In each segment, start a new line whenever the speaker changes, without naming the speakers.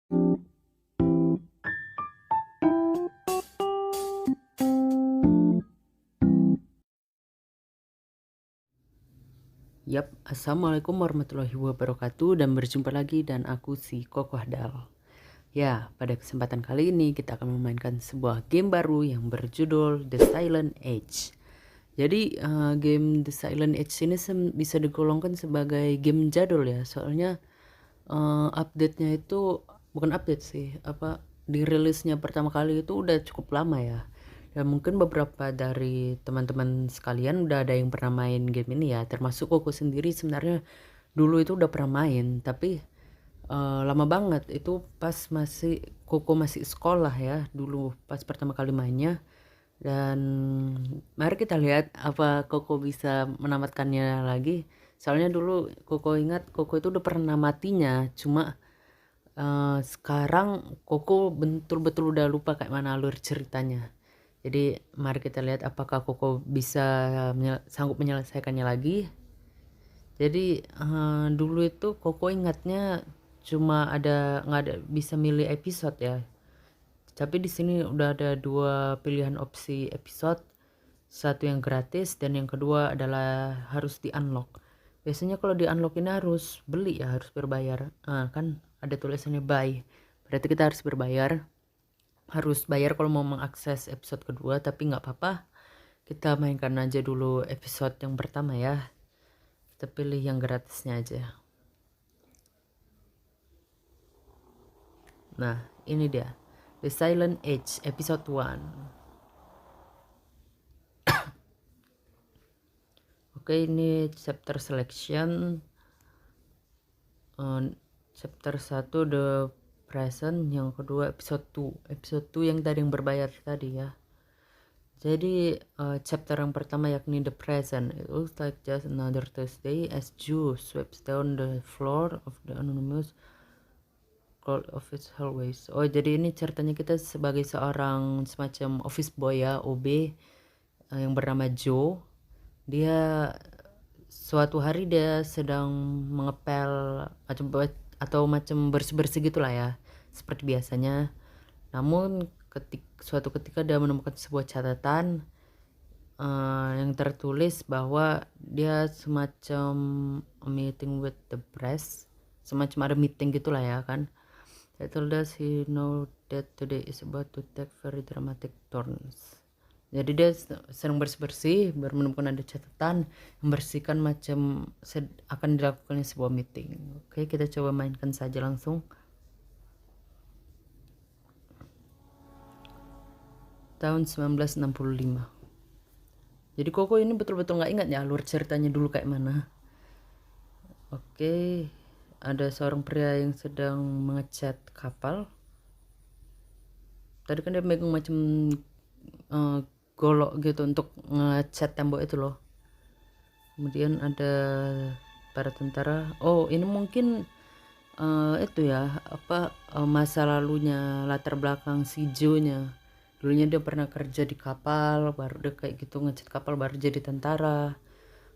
Yap, assalamualaikum warahmatullahi wabarakatuh dan berjumpa lagi dan aku si Kokoh Dal. Ya, pada kesempatan kali ini kita akan memainkan sebuah game baru yang berjudul The Silent Age. Jadi game The Silent Age ini bisa digolongkan sebagai game jadul ya, soalnya update-nya itu bukan update sih, dirilisnya pertama kali itu udah cukup lama ya. Dan mungkin beberapa dari teman-teman sekalian udah ada yang pernah main game ini ya, termasuk Koko sendiri sebenarnya dulu itu udah pernah main, tapi lama banget itu pas Koko masih sekolah ya, dulu pas pertama kali mainnya. Dan mari kita lihat apa Koko bisa menamatkannya lagi. Soalnya dulu Koko ingat Koko itu udah pernah matinya, cuma sekarang Koko betul-betul udah lupa kayak mana alur ceritanya. Jadi mari kita lihat apakah Koko bisa sanggup menyelesaikannya lagi. Jadi dulu itu Koko ingatnya cuma nggak ada bisa milih episode ya. Tapi di sini udah ada dua pilihan opsi episode, satu yang gratis dan yang kedua adalah harus di unlock. Biasanya kalau di unlock ini harus beli ya, harus berbayar. Kan ada tulisannya buy, berarti kita harus berbayar, harus bayar kalau mau mengakses episode kedua. Tapi nggak apa-apa, kita mainkan aja dulu episode yang pertama ya. Kita pilih yang gratisnya aja. Nah ini dia The Silent Age episode 1. Oke, ini chapter selection. Chapter 1 The Present, yang kedua episode 2. Episode 2 yang tadi yang berbayar tadi ya. Jadi chapter yang pertama yakni The Present. It looks like just another Thursday as Joe sweeps down the floor of the anonymous cold office hallways. Oh, jadi ini ceritanya kita sebagai seorang semacam office boy ya, OB, yang bernama Joe. Dia suatu hari dia sedang mengepel macam bersih-bersih gitulah ya, seperti biasanya. Namun suatu ketika dia menemukan sebuah catatan yang tertulis bahwa dia semacam meeting with the press, semacam ada meeting gitulah ya kan. I told us he know that today is about to take very dramatic turns. Jadi dia sedang bersih-bersih, baru menemukan ada catatan membersihkan macam akan dilakukannya sebuah meeting. Oke, kita coba mainkan saja langsung. Tahun 1965. Jadi Koko ini betul-betul nggak ingat ya alur ceritanya dulu kayak mana. Oke, ada seorang pria yang sedang mengecat kapal. Tadi kan dia megang macam golok gitu untuk ngecat tembok itu loh. Kemudian ada para tentara. Oh, ini mungkin itu ya, masa lalunya, latar belakang si Joe-nya. Dulunya dia pernah kerja di kapal, baru dia kayak gitu ngecat kapal, baru jadi tentara.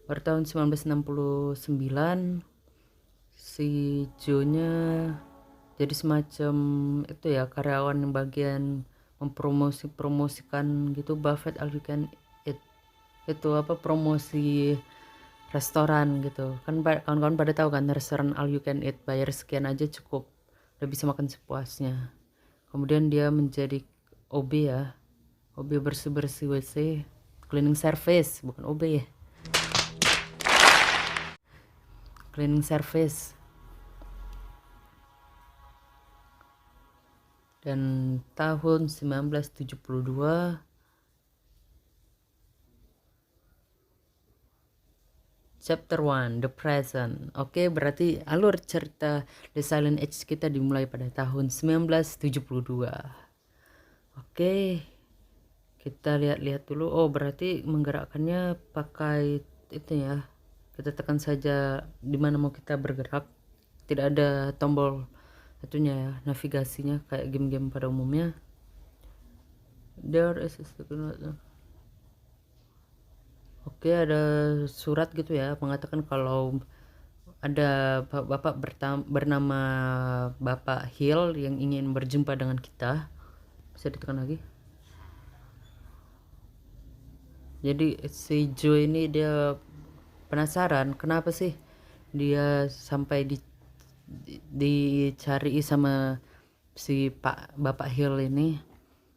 Baru tahun 1969 si Joe-nya jadi semacam itu ya, karyawan yang bagian mempromosikan gitu, Buffett All You Can Eat. Itu promosi restoran gitu kan, kawan-kawan pada tahu kan restoran All You Can Eat, bayar sekian aja cukup, udah bisa makan sepuasnya. Kemudian dia menjadi OB ya, OB bersih-bersih WC, cleaning service, bukan OB ya, cleaning service. Dan tahun 1972 Chapter 1 The Present. Oke, berarti alur cerita The Silent Age kita dimulai pada tahun 1972. Oke, kita lihat-lihat dulu. Oh, berarti menggerakkannya pakai itu ya. Kita tekan saja di mana mau kita bergerak. Tidak ada tombol itunya ya, navigasinya kayak game-game pada umumnya. There is a Oke, ada surat gitu ya mengatakan kalau ada bapak bernama Bapak Hill yang ingin berjumpa dengan kita. Bisa ditekan lagi. Jadi si Joe ini dia penasaran kenapa sih dia sampai dicari sama si Bapak Hill ini,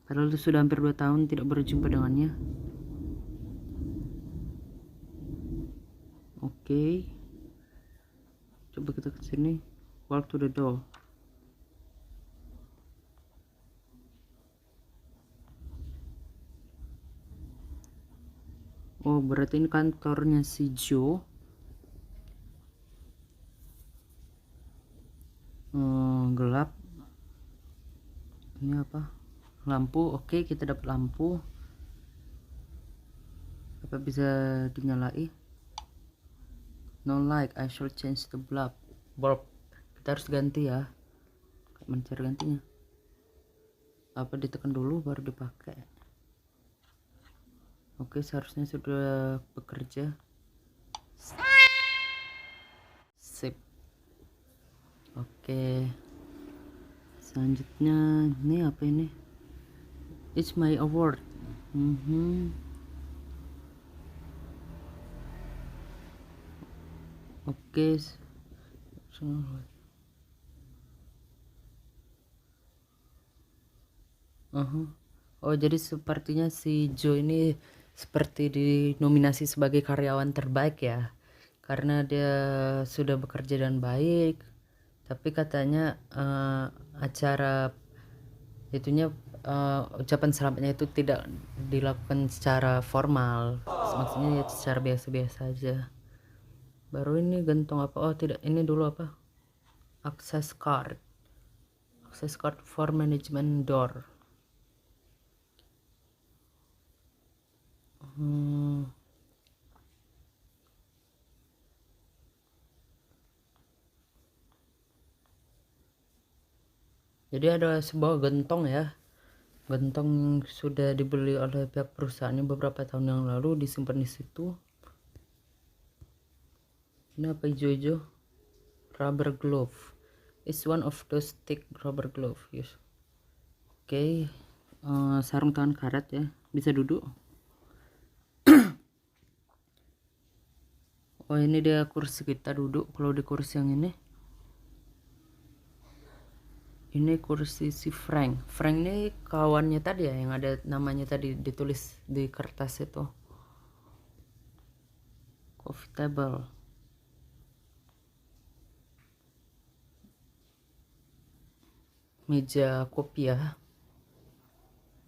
padahal itu sudah hampir 2 tahun tidak berjumpa dengannya. Oke. Coba kita ke sini. Walk to the door. Oh, berarti ini kantornya si Joe. Gelap. Ini apa? Lampu. Oke, kita dapat lampu. Apa bisa dinyalai? No light, I shall change the bulb. Kita harus ganti ya. Mencari gantinya. Apa ditekan dulu baru dipakai? Oke, seharusnya sudah bekerja. Sip. Oke. Selanjutnya ini apa ini? It's my award. Oke. Oh, jadi sepertinya si Joe ini seperti dinominasi sebagai karyawan terbaik ya, karena dia sudah bekerja dan baik. Tapi katanya acara itunya ucapan selamatnya itu tidak dilakukan secara formal, maksudnya ya secara biasa-biasa aja. Baru ini gentong apa? Oh tidak, ini dulu apa? Access card for management door. Jadi ada sebuah gentong ya, gentong yang sudah dibeli oleh pihak perusahaannya beberapa tahun yang lalu, disimpan di situ. Ini apa hijau-hijau? Rubber glove. It's one of those thick rubber glove. Yes. Oke. Sarung tangan karet ya. Bisa duduk. Oh, ini dia kursi kita duduk. Kalau di kursi yang ini kursi si Frank. Frank ini kawannya tadi ya, yang ada namanya tadi ditulis di kertas itu. Coffee table. Meja kopi ya.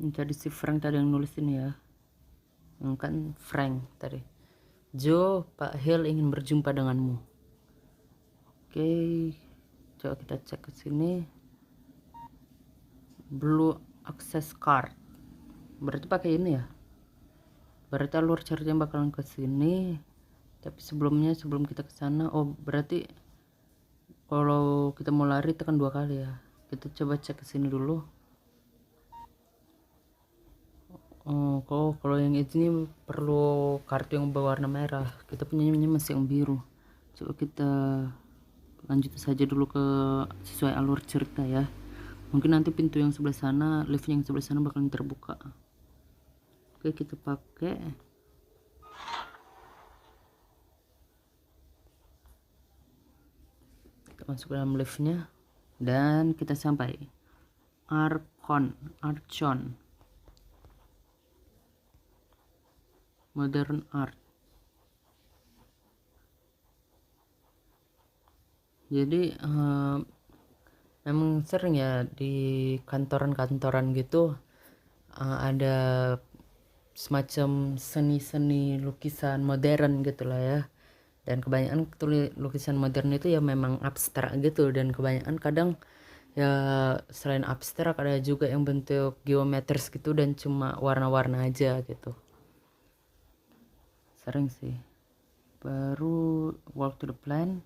Ini tadi si Frank tadi yang nulis ini ya. Yang kan Frank tadi. Joe, Pak Hill ingin berjumpa denganmu. Oke. Coba kita cek ke sini. Blue access card. Berarti pakai ini ya. Berarti alur charge-nya bakalan ke sini. Tapi sebelum kita ke sana, oh berarti kalau kita mau lari tekan 2 kali ya. Kita coba cek ke sini dulu. Oh, kalau yang ini perlu kartu yang berwarna merah. Kita punyanya masih yang biru. Coba kita lanjut saja dulu ke sesuai alur cerita ya. Mungkin nanti pintu yang sebelah sana, lift yang sebelah sana bakalan terbuka. Oke, kita pakai. Kita masuk ke dalam liftnya dan kita sampai Archon Modern Art. Jadi memang sering ya di kantoran-kantoran gitu ada semacam seni-seni lukisan modern gitulah ya. Dan kebanyakan lukisan modern itu ya memang abstrak gitu, dan kebanyakan kadang ya selain abstrak ada juga yang bentuk geometris gitu dan cuma warna-warna aja gitu. Sering sih. Baru walk to the plant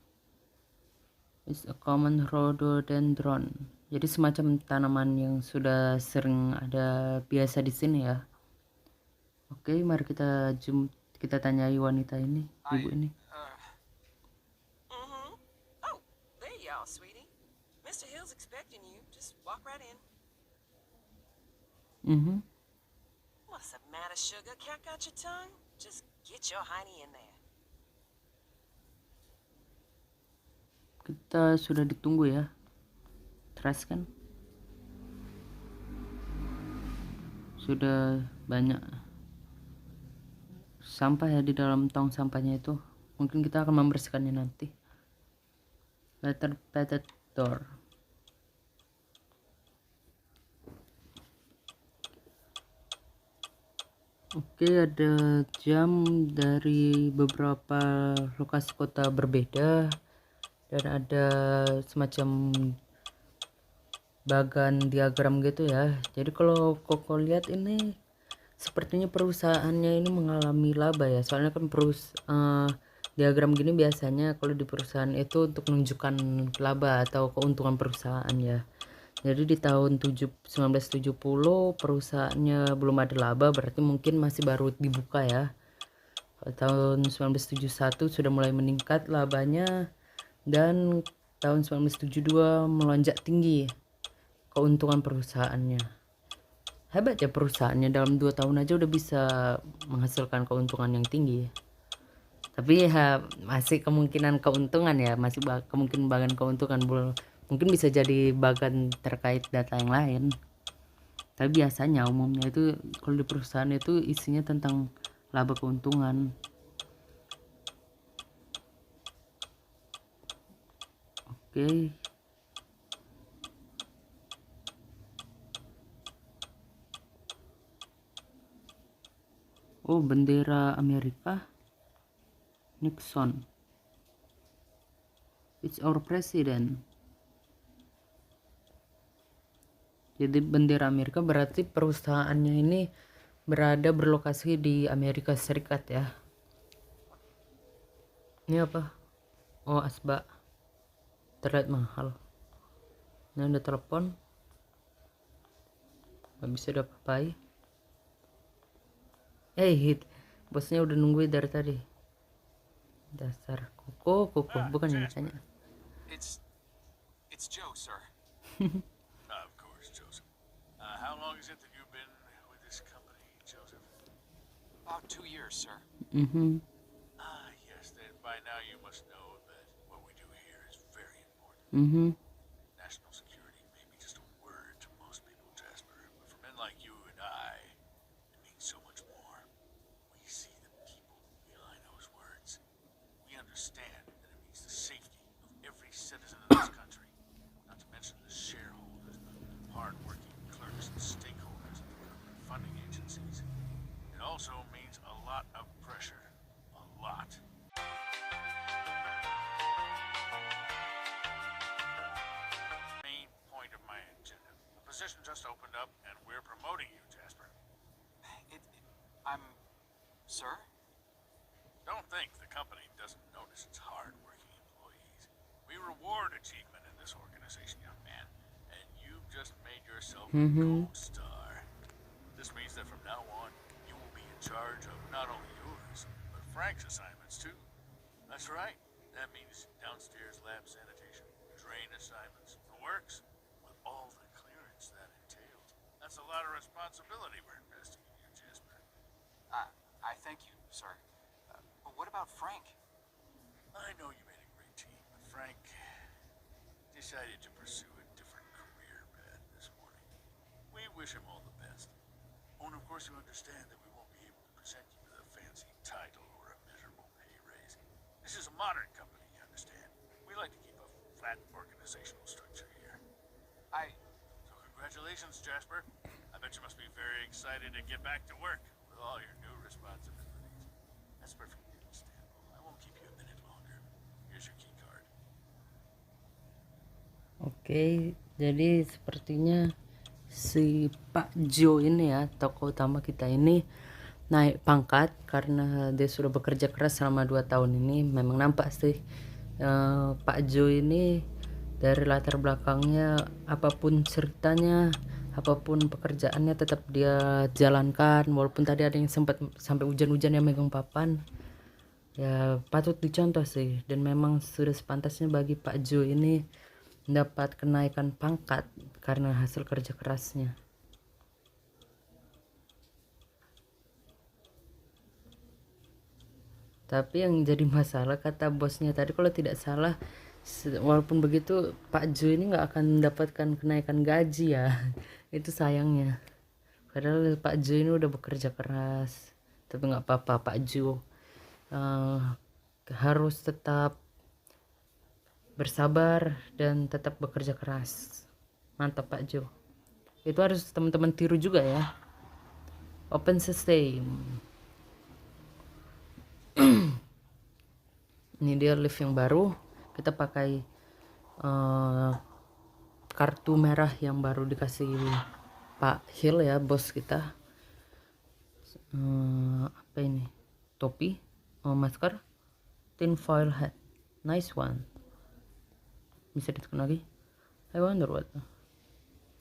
is a common rhododendron. Jadi semacam tanaman yang sudah sering ada biasa di sini ya. Oke, mari kita tanyai wanita ini, ibu ini.
Walk right in. What's the matter, sugar? Cat got your tongue? Just get your hiney in there.
Kita sudah ditunggu ya. Trust kan? Sudah banyak sampah ya di dalam tong sampahnya itu. Mungkin kita akan membersihkannya nanti. Letter padded door. Oke, ada jam dari beberapa lokasi kota berbeda dan ada semacam bagan diagram gitu ya. Jadi kalau Koko lihat ini sepertinya perusahaannya ini mengalami laba ya. Soalnya kan diagram gini biasanya kalau di perusahaan itu untuk menunjukkan laba atau keuntungan perusahaan ya. Jadi di tahun 1970 perusahaannya belum ada laba, berarti mungkin masih baru dibuka ya. Tahun 1971 sudah mulai meningkat labanya, dan tahun 1972 melonjak tinggi keuntungan perusahaannya. Hebat ya perusahaannya, dalam 2 tahun aja udah bisa menghasilkan keuntungan yang tinggi. Tapi ya masih kemungkinan keuntungan ya, masih kemungkinan bagian keuntungan, mungkin bisa jadi bagian terkait data yang lain. Tapi biasanya umumnya itu kalau di perusahaan itu isinya tentang laba keuntungan. Oke. Oh, bendera Amerika. Nixon. It's our president. Jadi bendera Amerika berarti perusahaannya ini berlokasi di Amerika Serikat ya. Ini apa? Oh, asbak. Terlihat mahal. Ini ada telepon. Gak bisa diapa-apain. Hit. Bosnya udah nungguin dari tadi. Dasar Koko, bukan yang ditanya.
It's Joe, sir. Of course, Joseph. How long is it that you've been with this company, Joseph?
About 2 years, sir.
Yes, then by now you must know that what we do here is very important. National security may be just a word to most people, Jasper, but for men like you and I, it means so much more. We see the people behind those words. We understand that it means the safety of every citizen of this country, not to mention the shareholders, the hard-working clerks and stakeholders of the government funding agencies. It also means a lot of pressure. A lot. Main point of my agenda. The position just opened up and we're promoting you, Jasper.
Sir?
Don't think the company doesn't notice its hard-working employees. We reward achievement in this organization, young man, and you've just made yourself a gold star. This means that from now on, you will be in charge of not only yours, but Frank's assignments too. That's right. That means downstairs lab sanitation, drain assignments, the works, with all the clearance that entails. That's a lot of responsibility we're investing in you, Jasper.
I thank you, sir. But what about Frank?
I know you made a great team, but Frank decided to pursue a different career path this morning. We wish him all the best. Oh, and of course you understand that we won't be able to present you with a fancy title or a miserable pay raise. This is a modern company, you understand. We like to keep a flat organizational structure here. So congratulations, Jasper. I bet you must be very excited to get back to work with all your new responsibilities. That's perfectly understandable. I won't keep you a minute longer. Here's your key card.
Oke, jadi sepertinya si Pak Joe ini ya, tokoh utama kita ini naik pangkat karena dia sudah bekerja keras selama 2 tahun ini. Memang nampak sih Pak Joe ini dari latar belakangnya, apapun ceritanya, apapun pekerjaannya tetap dia jalankan, walaupun tadi ada yang sempat sampai hujan-hujan yang megang papan. Ya patut dicontoh sih, dan memang sudah sepantasnya bagi Pak Joe ini dapat kenaikan pangkat karena hasil kerja kerasnya. Tapi yang jadi masalah kata bosnya tadi kalau tidak salah, walaupun begitu Pak Jo ini nggak akan mendapatkan kenaikan gaji ya. Itu sayangnya. Padahal Pak Jo ini udah bekerja keras. Tapi nggak apa-apa, Pak Jo harus tetap bersabar dan tetap bekerja keras. Mantap Pak Jo. Itu harus teman-teman tiru juga ya. Open system. Ini dia lift yang baru. Kita pakai kartu merah yang baru dikasih Pak Hill ya, bos kita. Apa ini? Topi, masker, tin foil hat. Nice one. Bisa ditekan lagi. I wonder what.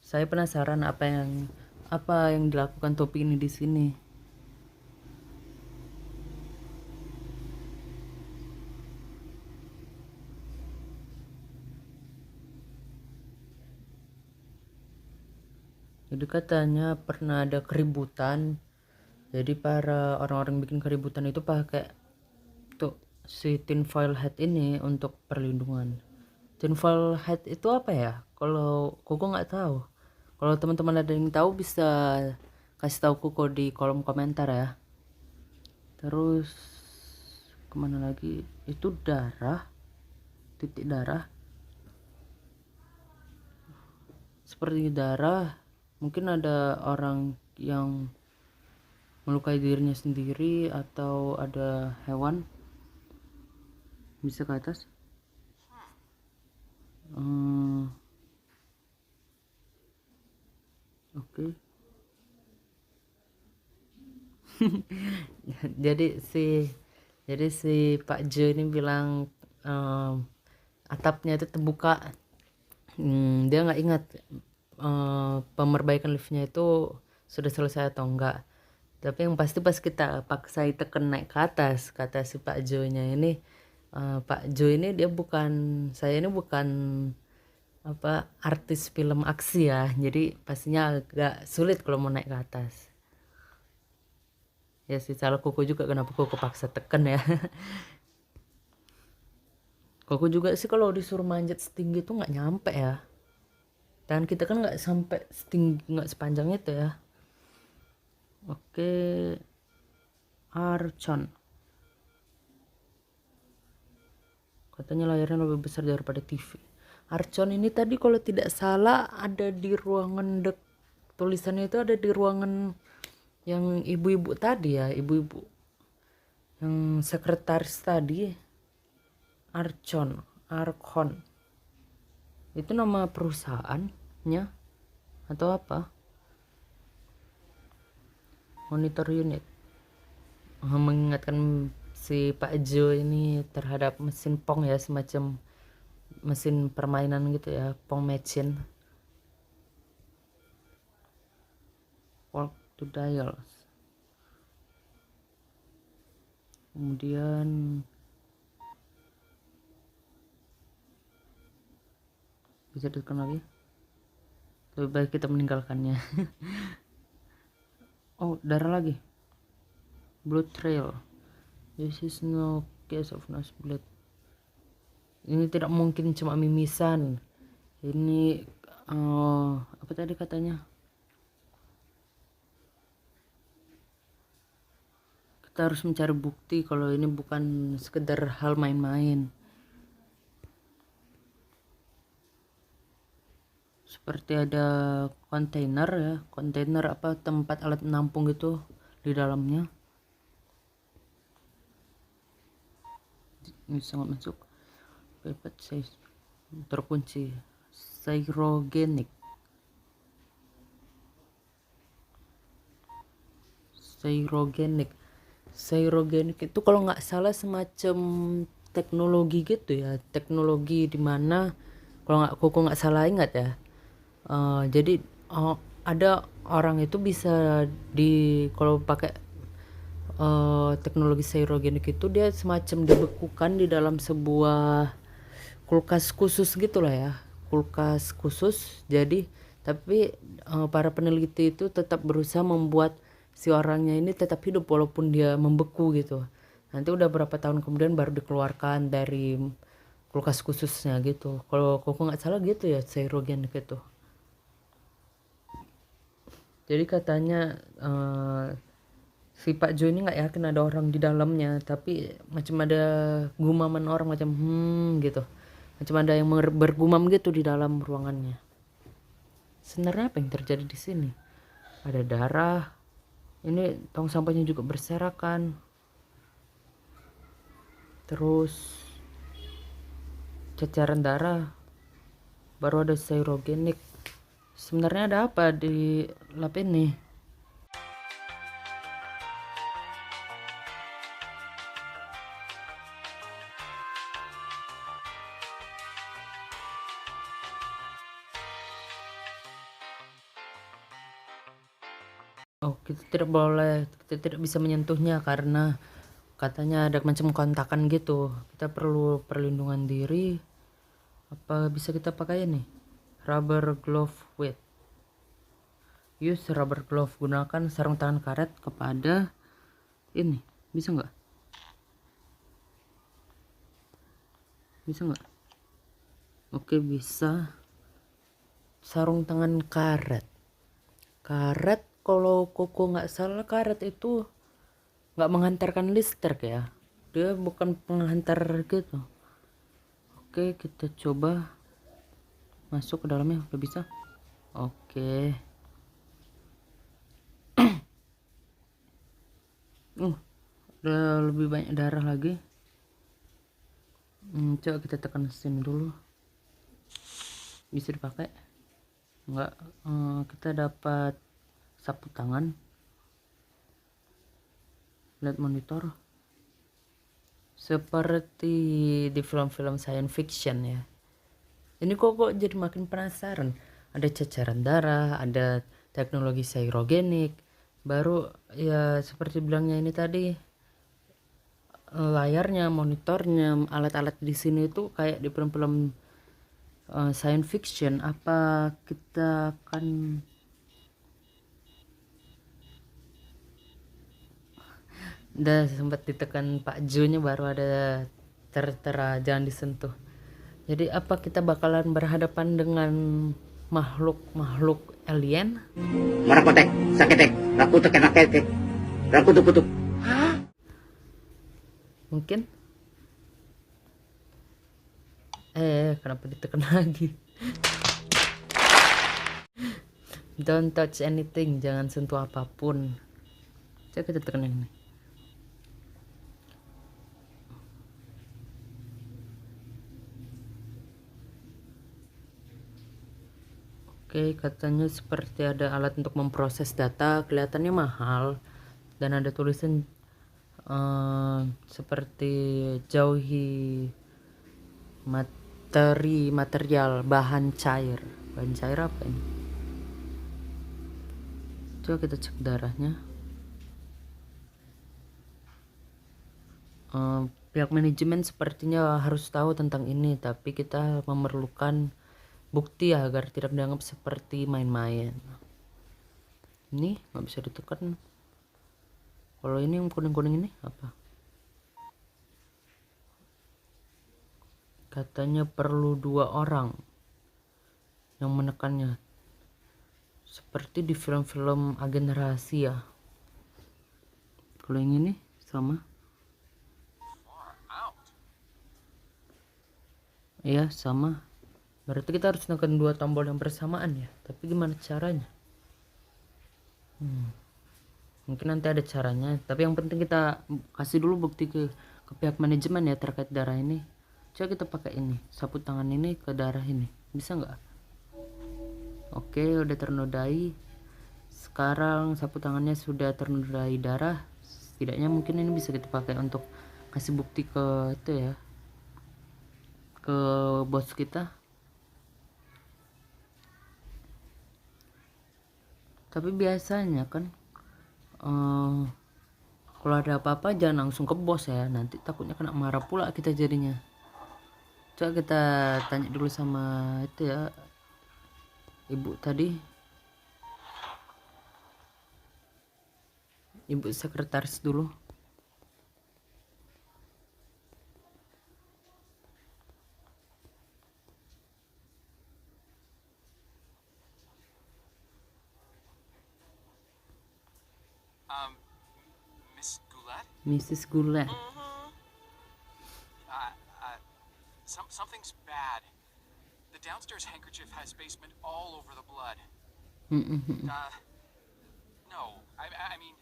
Saya penasaran apa yang dilakukan topi ini di sini. Jadi katanya pernah ada keributan. Jadi para orang-orang bikin keributan itu pakai tuh si tinfoil hat ini untuk perlindungan. Tinfoil hat itu apa ya? Kalau Koko nggak tahu. Kalau teman-teman ada yang tahu bisa kasih tahu Koko di kolom komentar ya. Terus kemana lagi? Itu darah, titik darah. Seperti darah. Mungkin ada orang yang melukai dirinya sendiri atau ada hewan. Bisa ke atas. Oke. Jadi si Pak Jo ini bilang atapnya itu terbuka. Dia nggak ingat pemerbaikan liftnya itu sudah selesai atau enggak. Tapi yang pasti pas kita paksa tekan naik ke atas, kata si Pak Jo nya ini, Pak Jo ini saya ini bukan apa artis film aksi ya, jadi pastinya agak sulit kalau mau naik ke atas. Ya sih salah Koko juga kenapa Koko paksa tekan ya. Koko juga sih kalau disuruh manjat setinggi itu nggak nyampe ya. Dan kita kan nggak sampai setinggi, nggak sepanjang itu ya. Oke, Archon. Katanya layarnya lebih besar daripada TV. Archon ini tadi kalau tidak salah ada di ruangan tulisannya itu ada di ruangan yang ibu-ibu tadi ya, ibu-ibu yang sekretaris tadi. Archon. Itu nama perusahaannya atau apa? Monitor unit. Mengingatkan si Pak Jo ini terhadap mesin Pong ya, semacam mesin permainan gitu ya, Pong machine. Walk to dials. Kemudian bisa ditekan lagi. Lebih baik kita meninggalkannya. Oh, darah lagi. Blood trail. This is no case of nosebleed. Ini tidak mungkin cuma mimisan. Ini apa tadi katanya? Kita harus mencari bukti kalau ini bukan sekedar hal main-main. Seperti ada kontainer apa tempat alat menampung gitu di dalamnya. Ini sangat masuk. Pipet size terkunci. Cyrogenik itu kalau nggak salah semacam teknologi gitu ya, teknologi dimana kalau Koko nggak salah ingat ya. Jadi ada orang itu bisa kalau pakai teknologi cyrogenik itu dia semacam dibekukan di dalam sebuah kulkas khusus gitulah ya, kulkas khusus. Jadi tapi para peneliti itu tetap berusaha membuat si orangnya ini tetap hidup walaupun dia membeku gitu. Nanti udah berapa tahun kemudian baru dikeluarkan dari kulkas khususnya gitu. Kalau koko nggak salah gitu ya, Seirogen gitu. Jadi katanya si Pak Jo ini nggak yakin ada orang di dalamnya, tapi macam ada gumaman orang macam gitu, macam ada yang bergumam gitu di dalam ruangannya. Sebenarnya apa yang terjadi di sini? Ada darah, ini tong sampahnya juga berserakan, terus ceceran darah, baru ada Seirogenik. Sebenarnya ada apa di lab ini? Oh, kita tidak bisa menyentuhnya karena katanya ada macam kontakan gitu. Kita perlu perlindungan diri. Apa bisa kita pakai ini? Rubber glove with. Use rubber glove. Gunakan sarung tangan karet kepada ini. Bisa nggak? Bisa nggak? Oke, bisa. Sarung tangan karet. Karet, kalau koko nggak salah, karet itu nggak menghantarkan listrik ya. Dia bukan penghantar gitu. Oke, kita coba masuk ke dalamnya. Udah bisa? Oke. Udah lebih banyak darah lagi. Coba kita tekan sini dulu. Bisa dipakai? Enggak. Kita dapat sapu tangan. Lihat monitor. Seperti di film-film science fiction ya. Ini kok jadi makin penasaran. Ada ceceran darah, ada teknologi Seirogenik. Baru ya seperti bilangnya ini tadi, layarnya, monitornya, alat-alat di sini itu kayak di film-film science fiction. Apa kita akan udah sempat ditekan Pak Jo-nya baru ada tertera jangan disentuh. Jadi apa kita bakalan berhadapan dengan makhluk alien?
Marakotek, saketek, rakutek, enaketek, rakutuk-kutuk.
Mungkin? Kenapa ditekan lagi? Don't touch anything, jangan sentuh apapun. Coba kita tekan ini. Oke, katanya seperti ada alat untuk memproses data, kelihatannya mahal, dan ada tulisan seperti jauhi material bahan cair. Bahan cair apa ini? Coba kita cek darahnya. Pihak manajemen sepertinya harus tahu tentang ini, tapi kita memerlukan bukti ya, agar tidak dianggap seperti main-main. Ini nggak bisa ditekan. Kalau ini yang kuning-kuning ini apa? Katanya perlu 2 orang yang menekannya, seperti di film-film agen rahasia. Kalau yang ini sama? Iya, sama. Berarti kita harus menekan 2 tombol yang bersamaan ya. Tapi gimana caranya? Mungkin nanti ada caranya. Tapi yang penting kita kasih dulu bukti ke pihak manajemen ya terkait darah ini. Coba kita pakai ini, sapu tangan ini ke darah ini. Bisa nggak? Oke, udah ternodai. Sekarang sapu tangannya sudah ternodai darah. Setidaknya mungkin ini bisa kita pakai untuk kasih bukti ke itu ya, ke bos kita. Tapi biasanya kan kalau ada apa-apa jangan langsung ke bos ya, nanti takutnya kena marah pula kita jadinya. Coba kita tanya dulu sama itu ya, ibu tadi, ibu sekretaris dulu.
Miss Goulet?
Mrs. Goulet.
Something's bad. The downstairs handkerchief has basement all over the blood. No, I mean,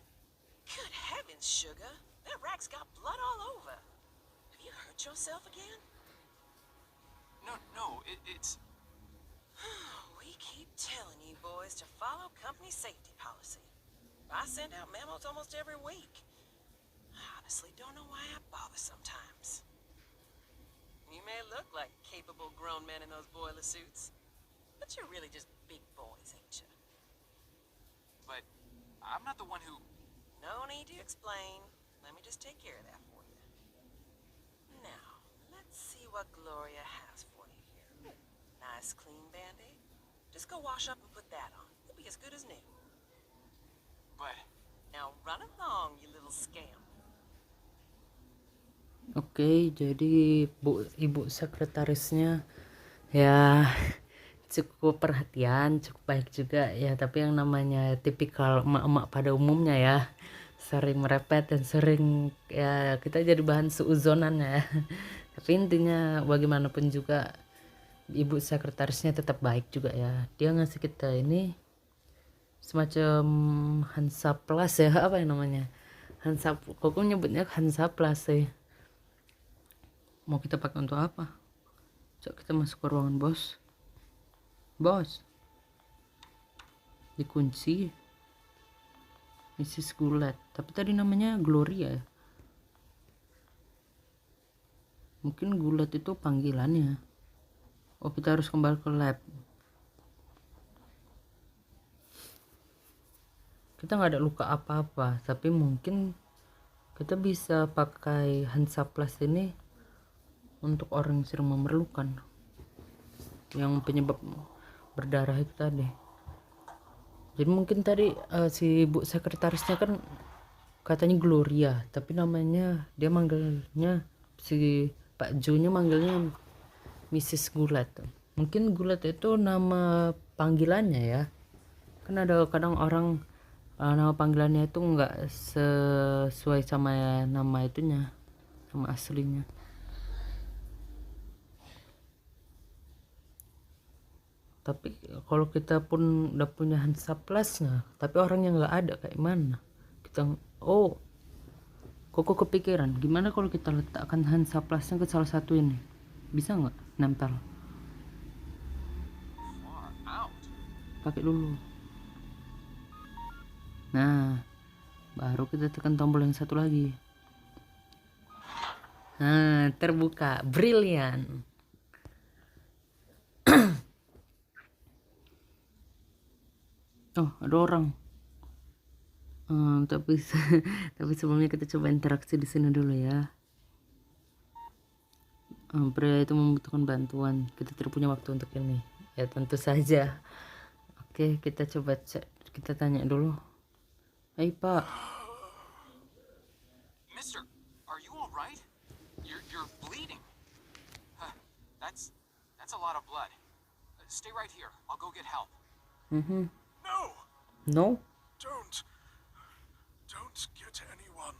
Good heavens, Sugar. That rack's got blood all over. Have you hurt yourself again?
no, it's,
We keep telling you boys to follow company safety policy. I send out memos almost every week. I honestly don't know why I bother sometimes. You may look like capable grown men in those boiler suits, but you're really just big boys, ain't you?
but I'm not the one who,
No need to explain. Let me just take care of that for you. Now, let's see what Gloria has for you here. Nice clean band-aid. Just go wash up and put that on. It'll be as good as new.
but,
Now run along, you little scamp.
Oke, jadi ibu sekretarisnya ya cukup perhatian, cukup baik juga ya, tapi yang namanya tipikal emak-emak pada umumnya ya, sering merepet dan sering ya kita jadi bahan suuzonan ya. Tapi intinya bagaimanapun juga ibu sekretarisnya tetap baik juga ya. Dia ngasih kita ini semacam Hansa Plus ya, apa yang namanya, Hansa, kok nyebutnya Hansa Plus sih. Mau kita pakai untuk apa? Coba kita masuk ke ruangan bos, dikunci. Mrs. Goulet, tapi tadi namanya Gloria ya. Mungkin Goulet itu panggilannya. Oh, kita harus kembali ke lab. Kita nggak ada luka apa-apa, tapi mungkin kita bisa pakai Hansa Plus ini untuk orang yang sedang memerlukan, yang penyebab berdarah itu tadi. Jadi mungkin tadi si ibu sekretarisnya kan katanya Gloria, tapi namanya dia manggilnya, si Pak Jo-nya manggilnya Mrs. Goulet. Mungkin Goulet itu nama panggilannya ya. Kan ada kadang orang nama panggilannya itu nggak sesuai sama nama itunya, nama aslinya. Tapi kalau kita pun udah punya Hansa Plusnya, tapi orang yang nggak ada kayak mana? Kita, oh, kok kepikiran, gimana kalau kita letakkan Hansa Plusnya ke salah satu ini? Bisa nggak nempel?
far out.
Pakai dulu. Nah, baru kita tekan tombol yang satu lagi. Nah, terbuka, brilian. Oh, ada orang. Tapi tapi sebelumnya kita coba interaksi di sini dulu ya. Pria itu membutuhkan bantuan. Kita tidak punya waktu untuk ini. Ya tentu saja. Oke, kita coba cek. Kita tanya dulu. Hai Pak.
Mister, are you all right? You're bleeding. Huh, that's a lot of blood. Stay right here. I'll go get help.
No!
No?
Don't get anyone.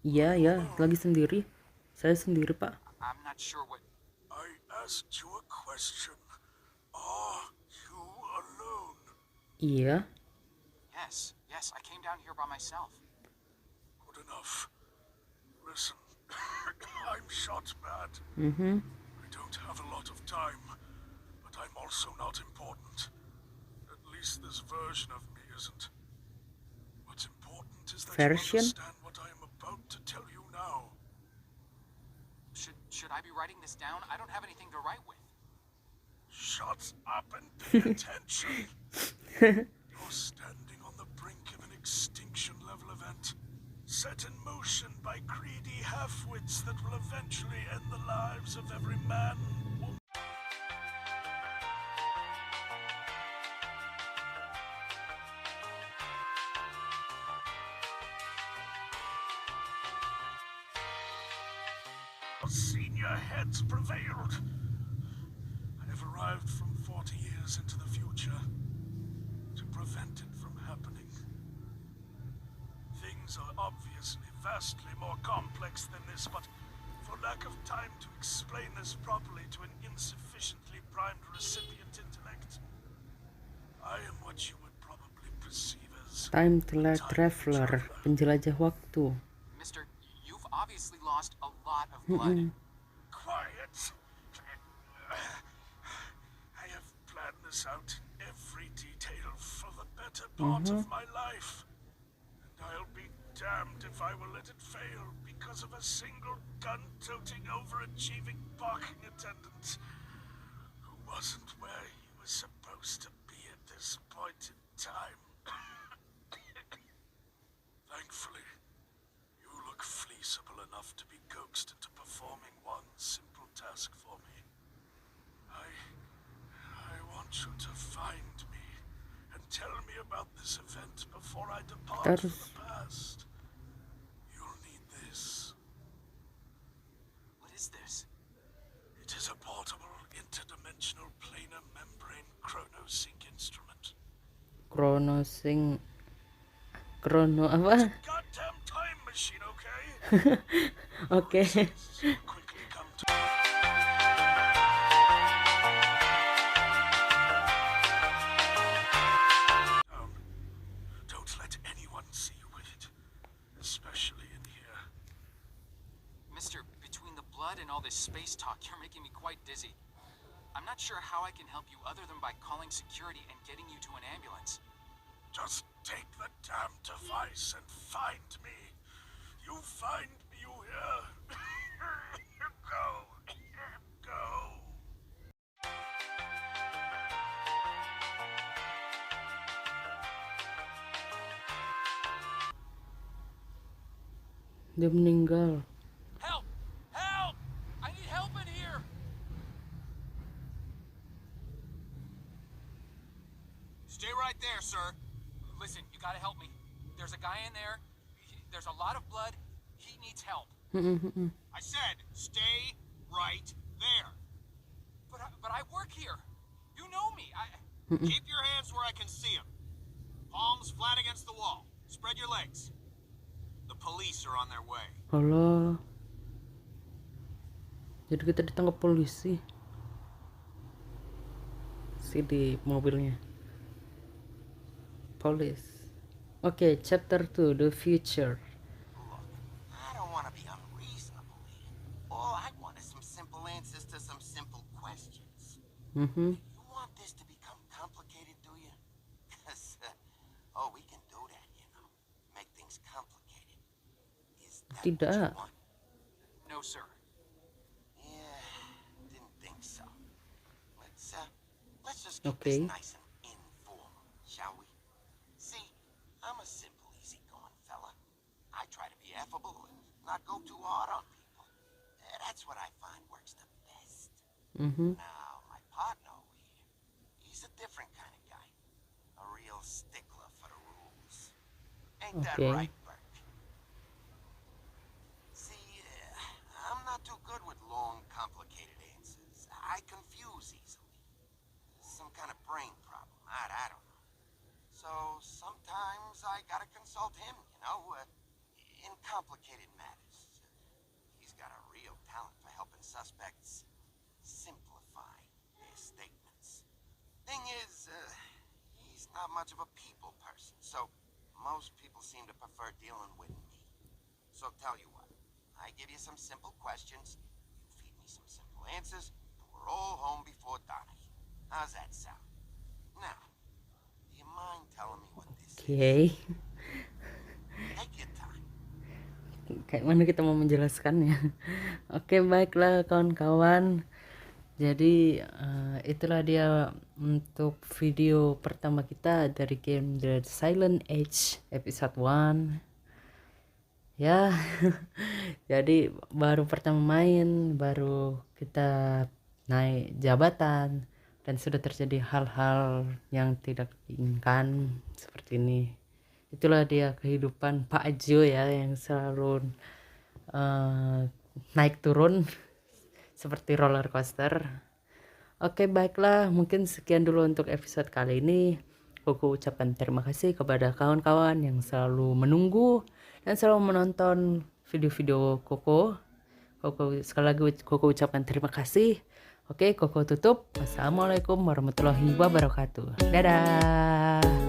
Iya, lagi sendiri. Saya sendiri, Pak.
I'm not sure what.
I asked you a question. Are you alone?
Iya.
Yes, I came down here by myself.
Good enough. Listen, I'm shot bad. I don't have a lot of time, but I'm also not important. At least this version of me isn't. What's important is that
Version?
you understand what I am about to tell you now.
Should I be writing this down? I don't have anything to write with.
Shut up and pay attention. You're standing on the brink of an extinction level event, set in motion by greedy half-wits that will eventually end the lives of every man, woman. Senior heads prevailed. I have arrived from 40 years into the future to prevent it from happening. Things are obviously vastly more complex than this, but for lack of time to explain this properly to an insufficiently primed recipient intellect, I am what you would probably perceive as
Time traveler, penjelajah waktu.
Mister, you've obviously lost a lot of blood.
Quiet. I have planned this out in every detail for the better part of my life. And I'll be damned if I will let it fail because of a single gun-toting, overachieving parking attendant who wasn't where he was supposed to be at this point in time. Thankfully, you look fleeceable enough to be coaxed into performing one simple task for me. I want you to find me and tell me about this event before I depart from the past. You'll need this.
What is this?
It is a portable, interdimensional planar membrane chronosync instrument.
Chrono apa?
Goddamn time machine, okay?
Oke.
Quickly come to... Don't let anyone see you with it, especially in here.
Mister, between the blood and all this space talk, you're making me quite dizzy. I'm not sure how I can help you other than by calling security and getting you to an ambulance.
Just take the damn device and find me. You find me, you hear? Go. Go.
Dia meninggal.
Help! Help! I need help in here! Stay right there, sir. Listen, you gotta help me. There's a guy in there. There's a lot of blood. He needs help. I said, stay right there. But I work here. You know me. Keep your hands where I can see them. Palms flat against the wall. Spread your legs. The police are on their way.
Halo. Jadi kita ditangkap polisi. Di mobilnya. Police. Okay, chapter 2, the future.
Look, I don't want to be unreasonable here. All I want is some simple answers to some simple questions. You want this to become complicated, do you? Because, we can do that, you know. Make things complicated. Is that what you
Tidak.
want?
No, sir.
Yeah, didn't think so. Let's just keep
Okay.
this nice and informal, shall we? See, I'm a simple, easygoing fella. I try to be affable and not go too hard on people. That's what I find works the best. Now, my partner over here, he's a different kind of guy. A real stickler for the rules. Ain't that
Okay.
right, Burke? See, I'm not too good with long, complicated answers. I confuse easily. Some kind of brain problem. I don't know. So sometimes I gotta consult him, you know, in complicated matters. He's got a real talent for helping suspects simplify their statements. Thing is, he's not much of a people person, so most people seem to prefer dealing with me. So tell you what, I give you some simple questions, you feed me some simple answers, and we're all home before Donnie. How's that sound? Now, do you mind telling me what this is?
Okay.
Take your time.
Kayak mana kita mau menjelaskannya? Oke, baiklah kawan-kawan. Jadi itulah dia untuk video pertama kita dari game The Silent Age episode 1. Ya. Jadi baru pertama main, baru kita naik jabatan, dan sudah terjadi hal-hal yang tidak diinginkan seperti ini. Itulah dia kehidupan Pak Jo ya, yang selalu naik turun seperti roller coaster. Oke, baiklah, mungkin sekian dulu untuk episode kali ini. Koko ucapkan terima kasih kepada kawan-kawan yang selalu menunggu dan selalu menonton video-video Koko. Sekali lagi Koko ucapkan terima kasih. Oke, Koko tutup. Wassalamualaikum warahmatullahi wabarakatuh. Dadah.